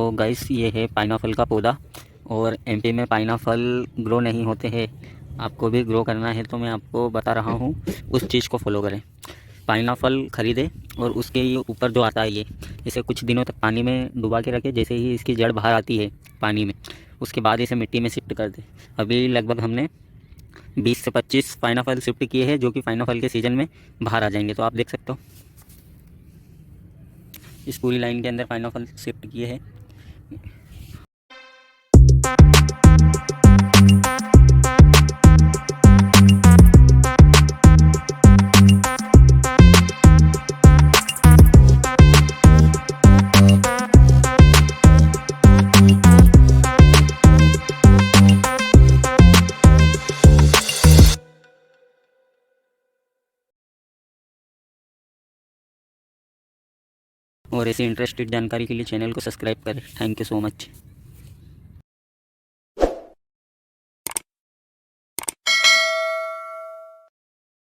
तो गाइस ये है पाइनएप्पल का पौधा। और एमपी में पाइनएप्पल ग्रो नहीं होते हैं। आपको भी ग्रो करना है तो मैं आपको बता रहा हूँ, उस चीज़ को फॉलो करें। पाइनएप्पल ख़रीदें और उसके ये ऊपर जो आता है ये, इसे कुछ दिनों तक पानी में डुबा के रखें। जैसे ही इसकी जड़ बाहर आती है पानी में, उसके बाद इसे मिट्टी में शिफ्ट कर दें। अभी लगभग हमने 20 से 25 पाइनएप्पल शिफ्ट किए हैं, जो कि पाइनएप्पल के सीज़न में बाहर आ जाएंगे। तो आप देख सकते हो इस पूरी लाइन के अंदर पाइनएप्पल शिफ्ट किए हैं। और ऐसी इंटरेस्टेड जानकारी के लिए चैनल को सब्सक्राइब करें। Thank you so much.